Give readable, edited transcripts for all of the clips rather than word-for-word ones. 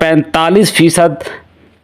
45%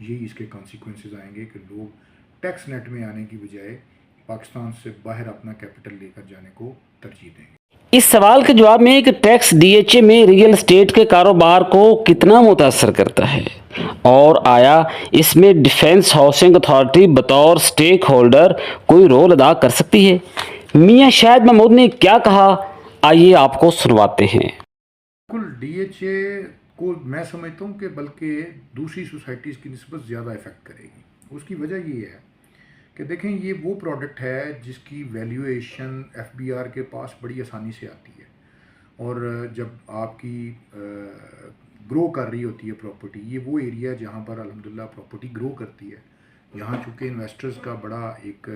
یہی اس کے کانسیکوینسز آئیں گے کہ لوگ ٹیکس نیٹ میں آنے کی بجائے پاکستان سے باہر اپنا کیپٹل لے کر جانے کو ترجیح دیں گے۔ اس سوال کے جواب میں کہ ٹیکس ڈی ایچ اے میں ریئل اسٹیٹ کے کاروبار کو کتنا متاثر کرتا ہے اور آیا اس میں ڈیفنس ہاؤسنگ اتھارٹی بطور سٹیک ہولڈر کوئی رول ادا کر سکتی ہے، میاں شاہد محمود نے کیا کہا، آئیے آپ کو سنواتے ہیں۔ بالکل ڈی ایچ اے کو میں سمجھتا ہوں کہ بلکہ دوسری سوسائٹیز کی نسبت زیادہ افیکٹ کرے گی۔ اس کی وجہ یہ ہے کہ دیکھیں یہ وہ پروڈکٹ ہے جس کی ویلیویشن ایف بی آر کے پاس بڑی آسانی سے آتی ہے، اور جب آپ کی گرو کر رہی ہوتی ہے پراپرٹی، یہ وہ ایریا جہاں پر الحمدللہ پراپرٹی گرو کرتی ہے، یہاں چونکہ انویسٹرز کا بڑا ایک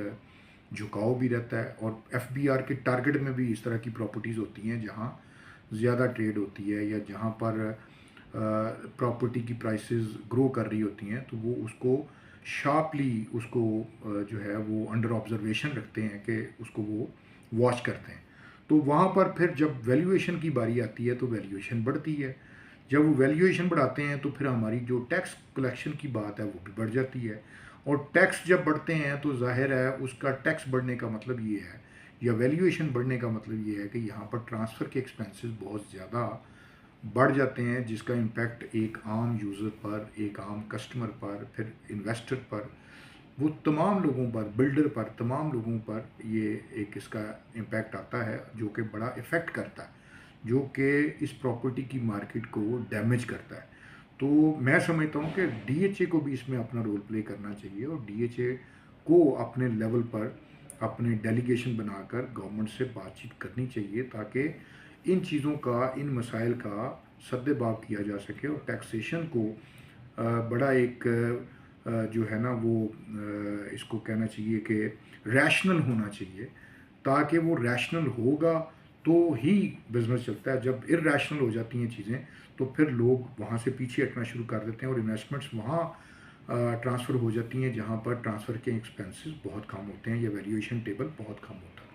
جھکاؤ بھی رہتا ہے، اور ایف بی آر کے ٹارگٹ میں بھی اس طرح کی پراپرٹیز ہوتی ہیں جہاں زیادہ ٹریڈ ہوتی ہے یا جہاں پر پراپرٹی کی پرائسز گرو کر رہی ہوتی ہیں، تو وہ اس کو شارپلی اس کو جو ہے وہ انڈر آبزرویشن رکھتے ہیں کہ اس کو وہ واچ کرتے ہیں۔ تو وہاں پر پھر جب ویلیویشن کی باری آتی ہے تو ویلیویشن بڑھتی ہے، جب وہ ویلیویشن بڑھاتے ہیں تو پھر ہماری جو ٹیکس کلیکشن کی بات ہے وہ بھی بڑھ جاتی ہے، اور ٹیکس جب بڑھتے ہیں تو ظاہر ہے اس کا ٹیکس بڑھنے کا مطلب یہ ہے یا ویلیویشن بڑھنے کا مطلب یہ ہے کہ یہاں پر ٹرانسفر کے ایکسپینسز بہت زیادہ بڑھ جاتے ہیں، جس کا امپیکٹ ایک عام یوزر پر، ایک عام کسٹمر پر، پھر انویسٹر پر، وہ تمام لوگوں پر، بلڈر پر، تمام لوگوں پر یہ ایک اس کا امپیکٹ آتا ہے جو کہ بڑا افیکٹ کرتا ہے، جو کہ اس پراپرٹی کی مارکیٹ کو ڈیمیج کرتا ہے۔ تو میں سمجھتا ہوں کہ ڈی ایچ اے کو بھی اس میں اپنا رول پلے کرنا چاہیے، اور ڈی ایچ اے کو اپنے لیول پر اپنے ڈیلیگیشن بنا کر گورنمنٹ سے بات چیت کرنی چاہیے تاکہ ان چیزوں کا، ان مسائل کا سد باب کیا جا سکے، اور ٹیکسیشن کو بڑا ایک جو ہے نا وہ اس کو کہنا چاہیے کہ ریشنل ہونا چاہیے، تاکہ وہ ریشنل ہوگا تو ہی بزنس چلتا ہے۔ جب ار ریشنل ہو جاتی ہیں چیزیں تو پھر لوگ وہاں سے پیچھے ہٹنا شروع کر دیتے ہیں، اور انویسٹمنٹس وہاں ٹرانسفر ہو جاتی ہیں جہاں پر ٹرانسفر کے ایکسپینسز بہت کم ہوتے ہیں یا ویلیویشن ٹیبل بہت کم ہوتا ہے۔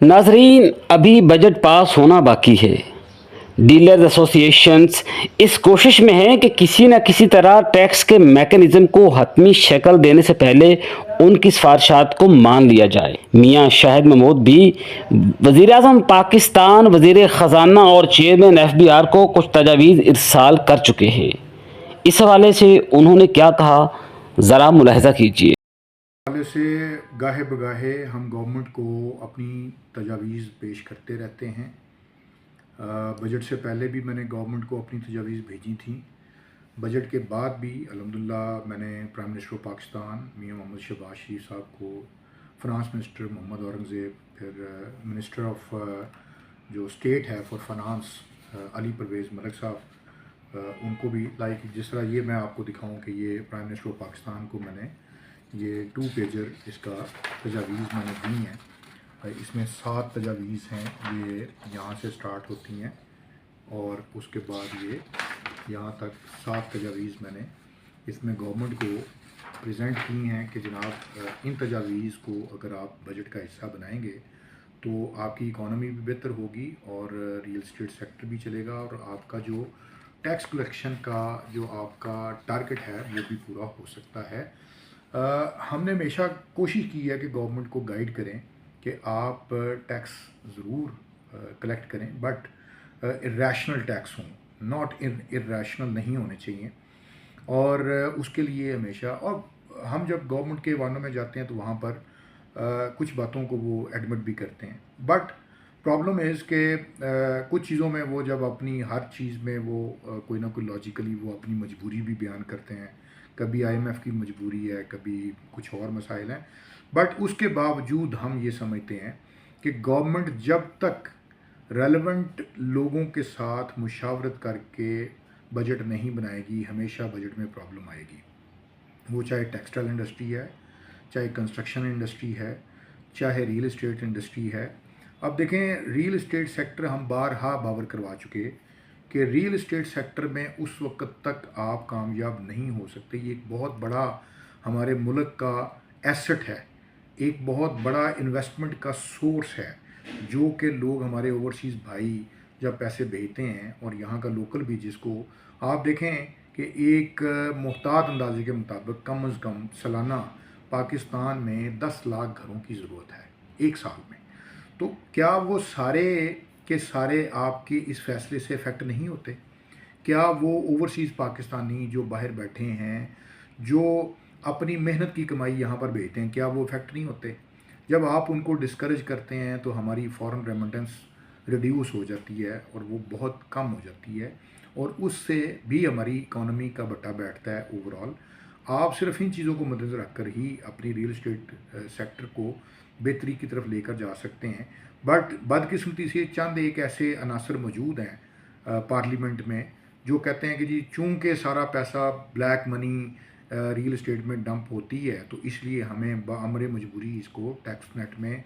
ناظرین، ابھی بجٹ پاس ہونا باقی ہے۔ ڈیلرز ایسوسی ایشنز اس کوشش میں ہیں کہ کسی نہ کسی طرح ٹیکس کے میکنزم کو حتمی شکل دینے سے پہلے ان کی سفارشات کو مان لیا جائے۔ میاں شاہد محمود بھی وزیر اعظم پاکستان، وزیر خزانہ اور چیئرمین ایف بی آر کو کچھ تجاویز ارسال کر چکے ہیں۔ اس حوالے سے انہوں نے کیا کہا، ذرا ملاحظہ کیجیے۔ حوالے سے گاہے بگاہے ہم گورنمنٹ کو اپنی تجاویز پیش کرتے رہتے ہیں۔ بجٹ سے پہلے بھی میں نے گورنمنٹ کو اپنی تجاویز بھیجی تھیں، بجٹ کے بعد بھی الحمدللہ میں نے پرائم منسٹر آف پاکستان میاں محمد شہباز شریف صاحب کو، فنانس منسٹر محمد اورنگزیب، پھر منسٹر آف جو اسٹیٹ ہے فار فنانس علی پرویز ملک صاحب، ان کو بھی لائک جس طرح یہ میں آپ کو دکھاؤں کہ یہ پرائم منسٹر آف پاکستان کو میں نے یہ 2 پیجر اس کا تجاویز میں نے دی ہیں، اس میں 7 تجاویز ہیں، یہ یہاں سے سٹارٹ ہوتی ہیں اور اس کے بعد یہ یہاں تک 7 تجاویز میں نے اس میں گورنمنٹ کو پریزنٹ کی ہیں کہ جناب ان تجاویز کو اگر آپ بجٹ کا حصہ بنائیں گے تو آپ کی اکانومی بھی بہتر ہوگی، اور ریئل اسٹیٹ سیکٹر بھی چلے گا، اور آپ کا جو ٹیکس کلیکشن کا جو آپ کا ٹارگٹ ہے وہ بھی پورا ہو سکتا ہے۔ ہم نے ہمیشہ کوشش کی ہے کہ گورنمنٹ کو گائیڈ کریں کہ آپ ٹیکس ضرور کلیکٹ کریں، بٹ ریشنل ٹیکس ہوں، ناٹ ارریشنل نہیں ہونے چاہیے، اور اس کے لیے ہمیشہ، اور ہم جب گورنمنٹ کے ایوانوں میں جاتے ہیں تو وہاں پر کچھ باتوں کو وہ ایڈمٹ بھی کرتے ہیں، بٹ پرابلم از کہ کچھ چیزوں میں وہ جب اپنی ہر چیز میں وہ کوئی نہ کوئی لاجیکلی وہ اپنی مجبوری بھی بیان کرتے ہیں، کبھی آئی ایم ایف کی مجبوری ہے، کبھی کچھ اور مسائل ہیں، بٹ اس کے باوجود ہم یہ سمجھتے ہیں کہ گورنمنٹ جب تک ریلیونٹ لوگوں کے ساتھ مشاورت کر کے بجٹ نہیں بنائے گی، ہمیشہ بجٹ میں پرابلم آئے گی، وہ چاہے ٹیکسٹائل انڈسٹری ہے، چاہے کنسٹرکشن انڈسٹری ہے، چاہے ریئل اسٹیٹ انڈسٹری ہے۔ اب دیکھیں ریئل اسٹیٹ سیکٹر ہم بارہا باور کروا چکے کہ ریئل اسٹیٹ سیکٹر میں اس وقت تک آپ کامیاب نہیں ہو سکتے، یہ ایک بہت بڑا ہمارے ملک کا ایسٹ ہے، ایک بہت بڑا انویسٹمنٹ کا سورس ہے، جو کہ لوگ ہمارے اوورسیز بھائی جب پیسے بھیجتے ہیں، اور یہاں کا لوکل بھی جس کو آپ دیکھیں کہ ایک محتاط اندازے کے مطابق کم از کم سالانہ پاکستان میں 10 لاکھ گھروں کی ضرورت ہے ایک سال میں. تو کیا وہ سارے کے سارے آپ کے اس فیصلے سے افیکٹ نہیں ہوتے؟ کیا وہ اوورسیز پاکستانی جو باہر بیٹھے ہیں، جو اپنی محنت کی کمائی یہاں پر بھیجتے ہیں، کیا وہ افیکٹ نہیں ہوتے؟ جب آپ ان کو ڈسکریج کرتے ہیں تو ہماری فورن ریمیٹنس ریڈیوس ہو جاتی ہے اور وہ بہت کم ہو جاتی ہے، اور اس سے بھی ہماری اکانومی کا بٹا بیٹھتا ہے اوور آل. آپ صرف ان چیزوں کو مد نظر رکھ کر ہی اپنی ریئل اسٹیٹ سیکٹر کو بہتری کی طرف لے کر جا سکتے ہیں. بٹ بدقسمتی سے چند ایک ایسے عناصر موجود ہیں پارلیمنٹ میں جو کہتے ہیں کہ جی چونکہ سارا پیسہ بلیک منی ریئل اسٹیٹ میں ڈمپ ہوتی ہے تو اس لیے ہمیں بامر مجبوری اس کو ٹیکس نیٹ میں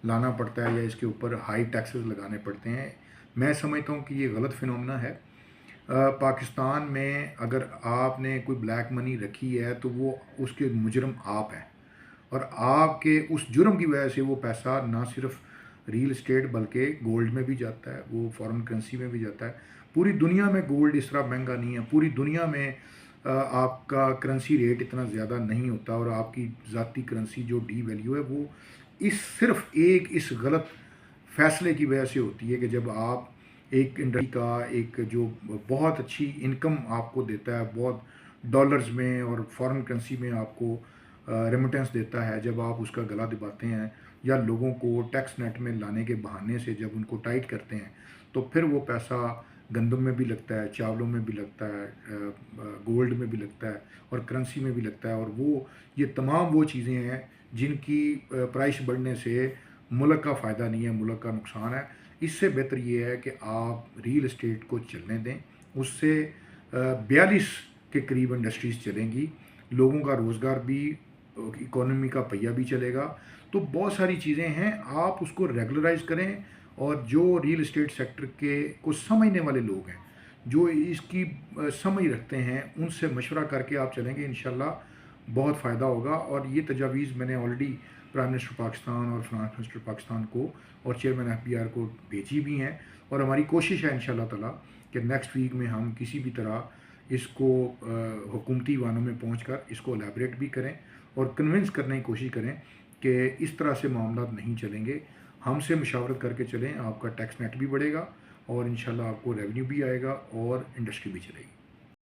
لانا پڑتا ہے یا اس کے اوپر ہائی ٹیکسز لگانے پڑتے ہیں. میں سمجھتا ہوں کہ یہ غلط فنومنا ہے. پاکستان میں اگر آپ نے کوئی بلیک منی رکھی ہے تو وہ اس کے مجرم آپ ہیں، اور آپ کے اس جرم کی وجہ سے وہ پیسہ نہ صرف ریئل اسٹیٹ بلکہ گولڈ میں بھی جاتا ہے، وہ فارن کرنسی میں بھی جاتا ہے. پوری دنیا میں گولڈ اس طرح مہنگا نہیں ہے، پوری دنیا میں آپ کا کرنسی ریٹ اتنا زیادہ نہیں ہوتا، اور آپ کی ذاتی کرنسی جو ڈی ویلیو ہے وہ صرف اس غلط فیصلے کی وجہ سے ہوتی ہے کہ جب آپ ایک انڈسٹری کا ایک جو بہت اچھی انکم آپ کو دیتا ہے، بہت ڈالرز میں اور فارن کرنسی میں آپ کو ریمیٹنس دیتا ہے، جب آپ اس کا گلا دباتے ہیں یا لوگوں کو ٹیکس نیٹ میں لانے کے بہانے سے جب ان کو ٹائٹ کرتے ہیں تو پھر وہ پیسہ گندم میں بھی لگتا ہے، چاولوں میں بھی لگتا ہے، گولڈ میں بھی لگتا ہے اور کرنسی میں بھی لگتا ہے. اور یہ تمام وہ چیزیں ہیں جن کی پرائس بڑھنے سے ملک کا فائدہ نہیں ہے، ملک کا نقصان ہے. اس سے بہتر یہ ہے کہ آپ ریئل اسٹیٹ کو چلنے دیں. اس سے 42 کے قریب انڈسٹریز چلیں گی، لوگوں کا روزگار بھی، اکانومی کا پہیہ بھی چلے گا. تو بہت ساری چیزیں ہیں، آپ اس کو ریگولرائز کریں، اور جو ریئل اسٹیٹ سیکٹر کے کو سمجھنے والے لوگ ہیں، جو اس کی سمجھ رکھتے ہیں، ان سے مشورہ کر کے آپ چلیں گے انشاءاللہ بہت فائدہ ہوگا. اور یہ تجاویز میں نے آلریڈی پرائم منسٹر پاکستان اور فائنانس منسٹر پاکستان کو اور چیئرمین FBR کو بھیجی بھی ہیں، اور ہماری کوشش ہے انشاءاللہ تعالیٰ کہ نیکسٹ ویک میں ہم کسی بھی طرح اس کو حکومتی ایوانوں میں پہنچ کر اس کو الیبریٹ بھی کریں اور کنونس کرنے کی کوشش کریں کہ اس طرح سے معاملات نہیں چلیں گے. ہم سے مشاورت کر کے چلیں، آپ کا ٹیکس نیٹ بھی بڑھے گا اور انشاءاللہ آپ کو ریونیو بھی آئے گا اور انڈسٹری بھی چلے گی.